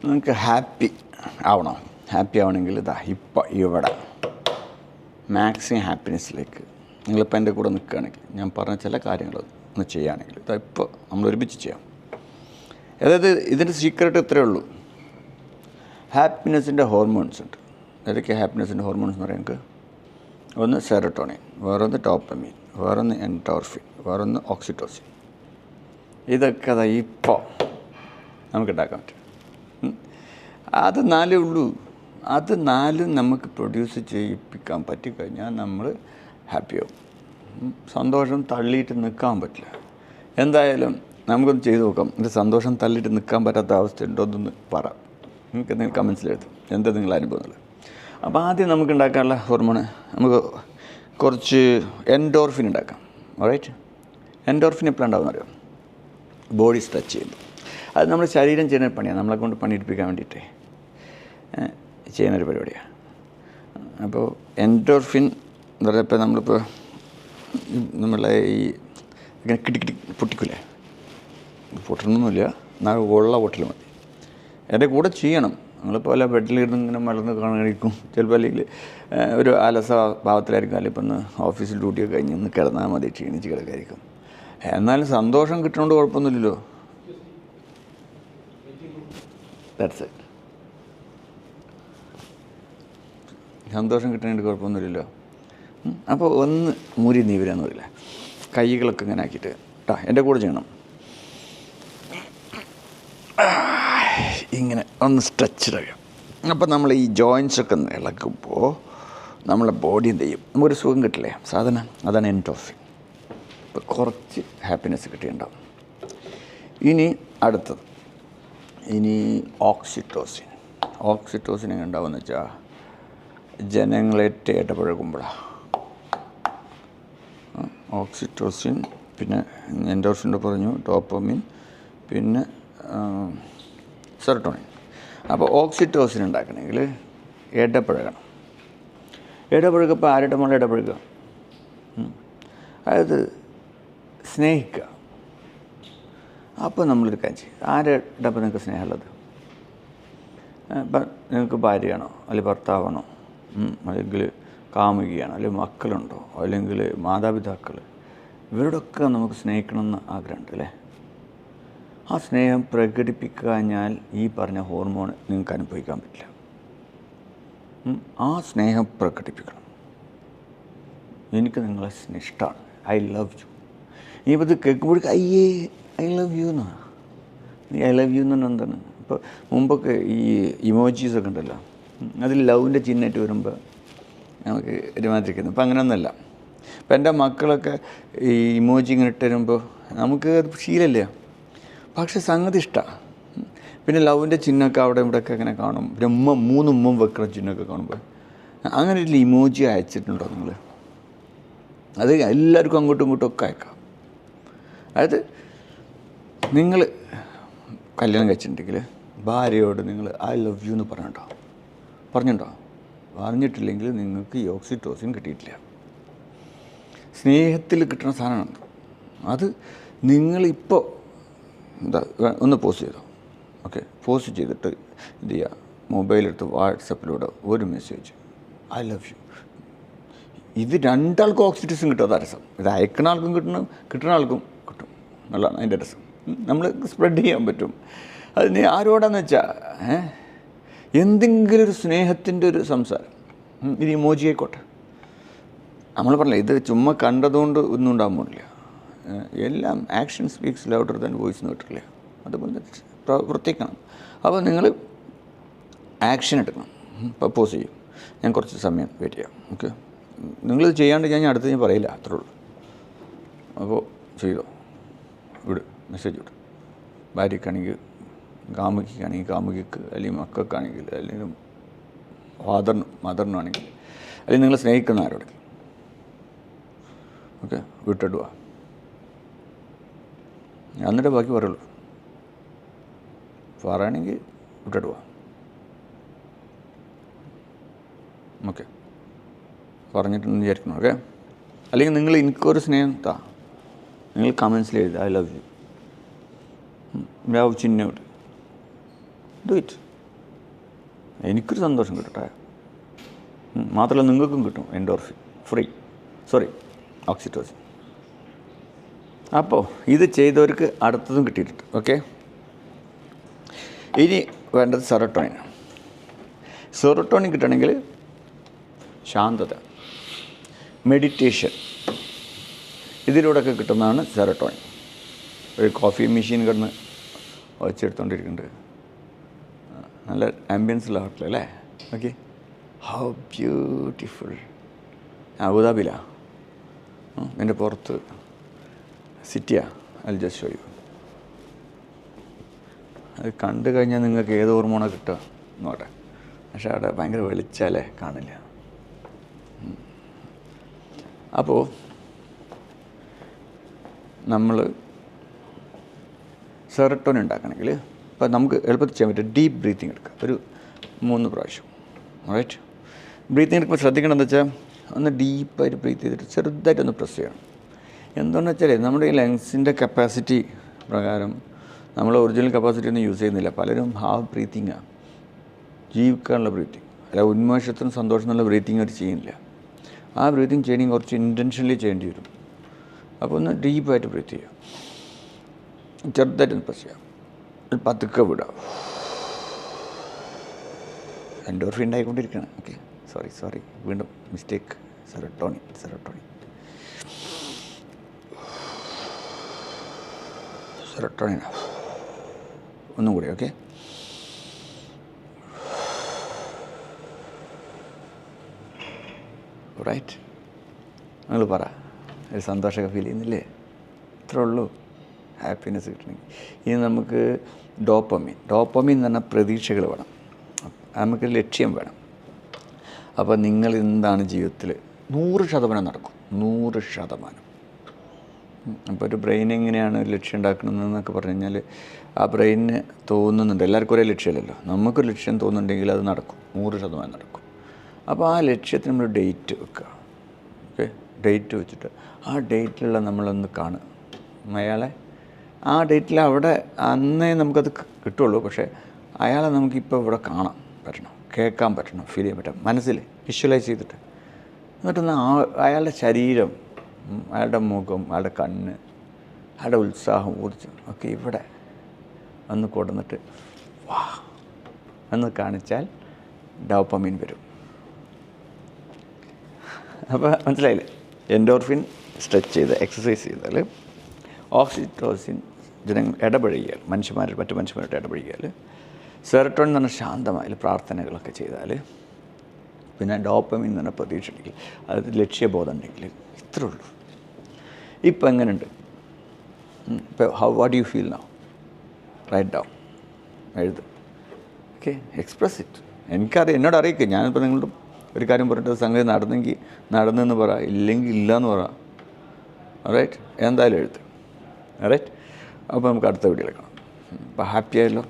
നിങ്ങൾക്ക് ഹാപ്പി ആവണം. ഹാപ്പി ആവണമെങ്കിൽ ഇതാ ഇപ്പം ഇവിടെ മാക്സിമം ഹാപ്പിനെസ്സിലേക്ക് നിങ്ങളിപ്പോൾ എൻ്റെ കൂടെ നിൽക്കുകയാണെങ്കിൽ ഞാൻ പറഞ്ഞ ചില കാര്യങ്ങൾ ഒന്ന് ചെയ്യുകയാണെങ്കിൽ ഇതാ ഇപ്പോൾ നമ്മൾ ഒരുമിച്ച് ചെയ്യാം. അതായത് ഇതിൻ്റെ സീക്രട്ട് ഇത്രയേ ഉള്ളൂ. ഹാപ്പിനെസ്സിൻ്റെ ഹോർമോൺസ് ഉണ്ട്. ഏതൊക്കെയാണ് ഹാപ്പിനെസ്സിൻ്റെ ഹോർമോൺസ് എന്ന് പറയുന്നത്? ഒന്ന് സെറട്ടോണിൻ, വേറൊന്ന് ഡോപ്പമീൻ, വേറൊന്ന് എൻഡോർഫിൻ, വേറൊന്ന് ഓക്സിറ്റോസിൻ. ഇതൊക്കെ അതാ ഇപ്പോൾ നമുക്ക് ഉണ്ടാക്കാൻ പറ്റും. അത് നാലേ ഉള്ളൂ. അത് നാലും നമുക്ക് പ്രൊഡ്യൂസ് ചെയ്യിപ്പിക്കാൻ പറ്റിക്കഴിഞ്ഞാൽ നമ്മൾ ഹാപ്പിയാവും. സന്തോഷം തള്ളിയിട്ട് നിൽക്കാൻ പറ്റില്ല. എന്തായാലും നമുക്കൊന്ന് ചെയ്ത് നോക്കാം. ഇത് സന്തോഷം തള്ളിയിട്ട് നിൽക്കാൻ പറ്റാത്ത അവസ്ഥ ഉണ്ടോ എന്നൊന്ന് പറ. നിങ്ങൾക്ക് എന്തെങ്കിലും കമൻസിലെഴുതും എന്താ നിങ്ങളുടെ അനുഭവങ്ങൾ. അപ്പോൾ ആദ്യം നമുക്ക് ഉണ്ടാക്കാനുള്ള ഹോർമോൺ നമുക്ക് കുറച്ച് എൻഡോർഫിൻ ഉണ്ടാക്കാം. ഓൾറൈറ്റ്. എൻഡോർഫിൻ എപ്പോഴാണ് ഉണ്ടാവുമെന്ന് അറിയാം? ബോഡി സ്ട്രെച്ച് ചെയ്യുമ്പോൾ. അത് നമ്മുടെ ശരീരം ചെയ്യുന്ന പണിയാണ്. നമ്മളെ കൊണ്ട് പണിയെടുപ്പിക്കാൻ വേണ്ടിയിട്ട് ചെയ്യുന്നൊരു പരിപാടിയാണ്. അപ്പോൾ എൻഡോർഫിൻ എന്ന് പറയുമ്പോൾ നമ്മളിപ്പോൾ നമ്മളെ ഈ ഇങ്ങനെ കിട്ടി പൊട്ടിക്കില്ലേ? പൊട്ടണമൊന്നുമില്ല, എന്നാൽ ഉള്ള പൊട്ടൽ മതി. എൻ്റെ കൂടെ ചെയ്യണം. നമ്മളിപ്പോൾ അല്ല ബെഡിലിരുന്ന് ഇങ്ങനെ മലർന്ന് കാണിക്കും. ചിലപ്പോൾ അല്ലെങ്കിൽ ഒരു അലസ ഭാവത്തിലായിരിക്കും. അല്ലെങ്കിൽ ഇപ്പം ഒന്ന് ഓഫീസിൽ ഡ്യൂട്ടിയൊക്കെ കഴിഞ്ഞ് ഒന്ന് കിടന്നാൽ മതി, ക്ഷീണിച്ച് കിടക്കായിരിക്കും. എന്നാലും സന്തോഷം കിട്ടുന്നതുകൊണ്ട് കുഴപ്പമൊന്നുമില്ലല്ലോ. That's it. സന്തോഷം കിട്ടുന്നതിന് കുഴപ്പമൊന്നുമില്ലല്ലോ. അപ്പോൾ ഒന്ന് മുരി നീവരാന്ന് പറയില്ല, കൈകളൊക്കെ ഇങ്ങനെ ആക്കിയിട്ട് എൻ്റെ കൂടെ ചെയ്യണം. ഇങ്ങനെ ഒന്ന് സ്ട്രെച്ച് ചെയ്യാം. അപ്പോൾ നമ്മൾ ഈ ജോയിൻസൊക്കെ ഒന്ന് ഇളക്കുമ്പോൾ നമ്മളെ ബോഡി എന്ത് ചെയ്യും? നമുക്കൊരു സുഖം കിട്ടില്ലേ സാധനം? അതാണ് എൻഡോർഫിൻ. ഇപ്പോൾ കുറച്ച് ഹാപ്പിനെസ് കിട്ടിയിട്ടുണ്ടാവും. ഇനി അടുത്തത് ഓക്സിറ്റോസിൻ. ഓക്സിറ്റോസിൻ എങ്ങനെ ഉണ്ടാവുമെന്ന് വെച്ചാൽ ജനങ്ങളേറ്റ് ഇടപഴകുമ്പോഴാണ്. ഓക്സിറ്റോസിൻ, പിന്നെ എൻഡോർഫിൻ്റെ പറഞ്ഞു, ഡോപ്പമിൻ, പിന്നെ സെറട്ടോണിൻ. അപ്പോൾ ഓക്സിറ്റോസിൻ ഉണ്ടാക്കണമെങ്കിൽ ഇടപഴകണം. ഇടപഴകപ്പോൾ ആരുടെ നമ്മൾ ഇടപഴകുക? അതായത് സ്നേഹിക്കുക. അപ്പോൾ നമ്മളൊരു കാര്യം ചെയ്യും. ആരുടെ ഇപ്പം നിങ്ങൾക്ക് സ്നേഹമുള്ളത്? ഇപ്പം നിങ്ങൾക്ക് ഭാര്യയാണോ, അല്ലെങ്കിൽ ഭർത്താവാണോ, അല്ലെങ്കിൽ കാമുകിയാണോ, അല്ലെങ്കിൽ മക്കളുണ്ടോ, അല്ലെങ്കിൽ മാതാപിതാക്കൾ, ഇവരോടൊക്കെ നമുക്ക് സ്നേഹിക്കണമെന്ന് ആഗ്രഹമുണ്ട് അല്ലേ? ആ സ്നേഹം പ്രകടിപ്പിക്കാഞ്ഞാൽ ഈ പറഞ്ഞ ഹോർമോൺ നിങ്ങൾക്ക് അനുഭവിക്കാൻ പറ്റില്ല. ആ സ്നേഹം പ്രകടിപ്പിക്കണം. എനിക്ക് നിങ്ങളെ ഇഷ്ടമാണ്, ഐ ലവ് യു. ഇനിയിപ്പോൾ ഇത് കേൾക്കുമ്പോഴേക്കും അയ്യേ ഐ ലവ് യു എന്നാണ്. ഐ ലവ് യു എന്ന് പറഞ്ഞാൽ എന്താണ്? ഇപ്പോൾ മുമ്പൊക്കെ ഈ ഇമോജീസൊക്കെ ഉണ്ടല്ലോ, അതിൽ ലവിൻ്റെ ചിഹ്നമായിട്ട് വരുമ്പോൾ നമുക്ക് ഒരുമാതിരിക്കുന്നു. ഇപ്പം അങ്ങനെയൊന്നുമല്ല. ഇപ്പം എൻ്റെ മക്കളൊക്കെ ഈ ഇമോജി ഇങ്ങനെ ഇട്ട് വരുമ്പോൾ നമുക്ക് അത് ശീലമില്ല, പക്ഷെ സംഗതി ഇഷ്ടമാണ്. പിന്നെ ലവിൻ്റെ ചിഹ്നമൊക്കെ അവിടെ ഇവിടെയൊക്കെ അങ്ങനെ കാണും. പിന്നെ മൂന്നും വെക്കുന്ന ചിഹ്നമൊക്കെ കാണുമ്പോൾ അങ്ങനെ ഒരു ഇമോജി അയച്ചിട്ടുണ്ടോ നിങ്ങൾ? അത് എല്ലാവർക്കും അങ്ങോട്ടും ഇങ്ങോട്ടും ഒക്കെ അയക്കാം. അതായത് നിങ്ങൾ കല്യാണം കഴിച്ചിട്ടുണ്ടെങ്കിൽ ഭാര്യയോട് നിങ്ങൾ ഐ ലവ് യു എന്ന് പറഞ്ഞിട്ടുണ്ടോ? പറഞ്ഞിട്ടില്ലെങ്കിൽ നിങ്ങൾക്ക് ഈ ഓക്സിറ്റോസിൻ കിട്ടിയിട്ടില്ല. സ്നേഹത്തിൽ കിട്ടുന്ന സാധനമാണ് അത്. നിങ്ങളിപ്പോൾ എന്താ ഒന്ന് പോസ്റ്റ് ചെയ്തോ? ഓക്കെ, പോസ്റ്റ് ചെയ്തിട്ട് എന്ത് ചെയ്യുക? മൊബൈലെടുത്ത് വാട്സപ്പിലൂടെ ഒരു മെസ്സേജ് ഐ ലവ് യു. ഇത് രണ്ടാൾക്കും ഓക്സിറ്റോസിൻ കിട്ടും. അതാ രസം. ഇത് അയക്കുന്ന ആൾക്കും കിട്ടുന്ന ആൾക്കും കിട്ടും. നല്ലതാണ് അതിൻ്റെ രസം. നമ്മൾ സ്പ്രെഡ് ചെയ്യാൻ പറ്റും. അത് നീ ആരോടാന്ന് വെച്ചാൽ എന്തെങ്കിലും ഒരു സ്നേഹത്തിൻ്റെ ഒരു സംസാരം. ഇത് ഇമോജി ആയിക്കോട്ടെ. നമ്മൾ പറഞ്ഞില്ല, ഇത് ചുമ്മാ കണ്ടതുകൊണ്ട് ഒന്നും ഉണ്ടാകാൻ പോകില്ല. എല്ലാം action speaks louder than voice എന്ന് കേട്ടില്ലേ? അതുപോലെ പ്രവർത്തിക്കണം. അപ്പോൾ നിങ്ങൾ ആക്ഷൻ എടുക്കണം. പ്രപ്പോസ് ചെയ്യും. ഞാൻ കുറച്ച് സമയം വെയിറ്റ് ചെയ്യാം. ഓക്കെ, നിങ്ങളിത് ചെയ്യാണ്ട് ഞാൻ അടുത്ത് ഞാൻ പറയില്ല, അത്രേ ഉള്ളൂ. അപ്പോൾ ചെയ്തോ, വിട്, മെസ്സേജ് വിടും. ഭാര്യക്കാണെങ്കിൽ, കാമുകിക്കാണെങ്കിൽ കാമുകിക്ക്, അല്ലെങ്കിൽ മക്കൾക്കാണെങ്കിൽ, അല്ലെങ്കിൽ മദറിനാണെങ്കിൽ, അല്ലെങ്കിൽ നിങ്ങൾ സ്നേഹിക്കുന്ന ആരോടെ. ഓക്കെ, വിട്ടിടുക. എന്നിട്ട് ബാക്കി പറയുള്ളൂ. പറയുകയാണെങ്കിൽ വിട്ടിടുക. ഓക്കെ, പറഞ്ഞിട്ടെന്ന് വിചാരിക്കണം. ഓക്കെ, അല്ലെങ്കിൽ നിങ്ങൾ എനിക്കൊരു സ്നേഹം നിങ്ങൾ കമൻസിൽ എഴുതുക ഐ ലവ് യു. ലവ് ചിഹ്നം ഇട്ട് ഡു ഇറ്റ്. എനിക്കൊരു സന്തോഷം കിട്ടട്ടെ. മാത്രമല്ല നിങ്ങൾക്കും കിട്ടും എൻഡോർഫിൻ ഫ്രീ, ഓക്സിറ്റോസിൻ. അപ്പോൾ ഇത് ചെയ്തവർക്ക് അടുത്തതും കിട്ടിയിട്ടുണ്ട്. ഓക്കെ, ഇനി വേണ്ടത് സെറട്ടോണിൻ. സെറട്ടോണിൻ കിട്ടണമെങ്കിൽ ശാന്തത, മെഡിറ്റേഷൻ, ഇതിലൂടെയൊക്കെ കിട്ടുന്നതാണ് സെറട്ടോണിൻ. ഒരു കോഫി മെഷീൻ കിടന്ന് വച്ചെടുത്തോണ്ടിരിക്കുന്നുണ്ട്, നല്ല ആംബിയൻസുള്ള ഹോട്ടലല്ലേ. Okay, how beautiful. അബുദാബിയിലാണ്, എൻ്റെ പുറത്ത് സിറ്റിയാ. I just show you. അത് കണ്ടു കഴിഞ്ഞാൽ നിങ്ങൾക്ക് ഏത് ഹോർമോണാണ് കിട്ടുക നോട്ടെ. പക്ഷേ അവിടെ ഭയങ്കര വെളിച്ചല്ലേ, കാണില്ല. അപ്പോൾ നമ്മൾ സെറട്ടോണിൻ ഉണ്ടാക്കണമെങ്കിൽ ഇപ്പം നമുക്ക് എളുപ്പത്തിൽ ചെയ്യാൻ പറ്റും. ഡീപ്പ് ബ്രീത്തിങ് എടുക്കുക, ഒരു 3 പ്രാവശ്യം. റൈറ്റ്, ബ്രീത്തിങ് എടുക്കുമ്പോൾ ശ്രദ്ധിക്കണമെന്ന് വെച്ചാൽ ഒന്ന് ഡീപ്പായിട്ട് ബ്രീത്ത് ചെയ്തിട്ട് ചെറുതായിട്ടൊന്ന് പ്രസ് ചെയ്യണം. എന്താണെന്ന് വെച്ചാൽ നമ്മുടെ ഈ ലങ്സിൻ്റെ കപ്പാസിറ്റി പ്രകാരം നമ്മൾ ഒറിജിനൽ കപ്പാസിറ്റി ഒന്നും യൂസ് ചെയ്യുന്നില്ല. പലരും ഹാഫ് ബ്രീത്തിങ്ങാണ്, ജീവിക്കാനുള്ള ബ്രീത്തിങ്, അല്ല ഉന്മേഷത്തിനും സന്തോഷത്തിനുള്ള ബ്രീത്തിങ് അവർ ചെയ്യുന്നില്ല. ആ ബ്രീത്തിങ് ചെയ്യണമെങ്കിൽ കുറച്ച് ഇൻറ്റൻഷനലി ചെയ്യേണ്ടി വരും. അപ്പോൾ ഒന്ന് ഡീപ്പായിട്ട് ബ്രീത്ത് ചെയ്യുക, ചെറുതായിട്ടൊന്ന് പ്രസ് ചെയ്യാം, പതുക്കെ വിടുക. എൻഡോർഫിൻ ഉണ്ടായിക്കൊണ്ടിരിക്കുകയാണ്. ഓക്കെ, സോറി, വീണ്ടും മിസ്റ്റേക്ക്. സെറട്ടോണിൻ ഒന്നും കൂടി. Okay, right. നിങ്ങൾ പറ, ഒരു സന്തോഷമൊക്കെ ഫീൽ ചെയ്യുന്നില്ലേ? ഇത്രേ ഉള്ളൂ ഹാപ്പിനെസ് കിട്ടണമെങ്കിൽ. ഇനി നമുക്ക് ഡോപ്പമീൻ എന്ന് പറഞ്ഞാൽ പ്രതീക്ഷകൾ വേണം, നമുക്ക് ലക്ഷ്യം വേണം. അപ്പോൾ നിങ്ങൾ എന്താണ് ജീവിതത്തിൽ 100% നടക്കും, 100%. അപ്പോൾ ഒരു ബ്രെയിൻ എങ്ങനെയാണ് ഒരു ലക്ഷ്യം ഉണ്ടാക്കണമെന്നൊക്കെ പറഞ്ഞു കഴിഞ്ഞാൽ ആ ബ്രെയിനിന് തോന്നുന്നുണ്ട്, എല്ലാവർക്കും ഒരേ ലക്ഷ്യമല്ലല്ലോ. നമുക്കൊരു ലക്ഷ്യം തോന്നുന്നുണ്ടെങ്കിൽ അത് നടക്കും, 100% നടക്കും. അപ്പോൾ ആ ലക്ഷ്യത്തിന് നമ്മൾ ഡേറ്റ് വെക്കുക. ഓക്കെ, ഡേറ്റ് വെച്ചിട്ട് ആ ഡേറ്റിലുള്ള നമ്മളൊന്ന് കാണുക അയാളെ. ആ ഡേറ്റിൽ അവിടെ അന്നേ നമുക്കത് കിട്ടുള്ളൂ. പക്ഷേ അയാളെ നമുക്കിപ്പോൾ ഇവിടെ കാണാൻ പറ്റണം, കേൾക്കാൻ പറ്റണം, ഫീൽ ചെയ്യാൻ പറ്റണം, മനസ്സിൽ വിഷ്വലൈസ് ചെയ്തിട്ട്. എന്നിട്ടൊന്ന് അയാളുടെ ശരീരം, അയാളുടെ മുഖം, അയാളുടെ കണ്ണ്, അയാളുടെ ഉത്സാഹം, ഊർജ്ജം ഒക്കെ ഇവിടെ ഒന്ന് കൊടുന്നിട്ട് വാ എന്ന് കാണിച്ചാൽ ഡോപ്പമീൻ വരും. അപ്പോൾ മനസ്സിലായില്ലേ? എൻഡോർഫിൻ സ്ട്രെച്ച് ചെയ്ത് എക്സസൈസ് ചെയ്താൽ, ഓക്സിറ്റോസിൻ ഇടപഴകിയാൽ, മറ്റു മനുഷ്യന്മാരുടെ ഇടപഴകിയാൽ, സെറട്ടോണിൻ എന്ന് പറഞ്ഞാൽ ശാന്തമായ പ്രാർത്ഥനകളൊക്കെ ചെയ്താൽ, പിന്നെ ഡോപ്പമീൻ എന്ന് പറഞ്ഞാൽ പ്രതീക്ഷ ഉണ്ടെങ്കിൽ, അത് ലക്ഷ്യബോധം ഉണ്ടെങ്കിൽ, ഇത്രേ ഉള്ളൂ. ഇപ്പം എങ്ങനെയുണ്ട്? ഇപ്പോൾ what you feel now? Write down, എഴുത്. Okay, express it. എനിക്കറിയാം, എന്നോട് അറിയിക്കുക. ഞാനിപ്പോൾ നിങ്ങളുടെ ഒരു കാര്യം പറഞ്ഞിട്ട് സംഗതി നടന്നെങ്കിൽ നടന്നെന്ന് പറ, ഇല്ലെങ്കിൽ ഇല്ല എന്ന് പറ. റൈറ്റ്, എന്തായാലും എഴുത്ത്. റൈറ്റ്, അപ്പോൾ നമുക്ക് അടുത്ത വീഡിയോയിൽ കാണാം. അപ്പോൾ ഹാപ്പി ആയല്ലോ.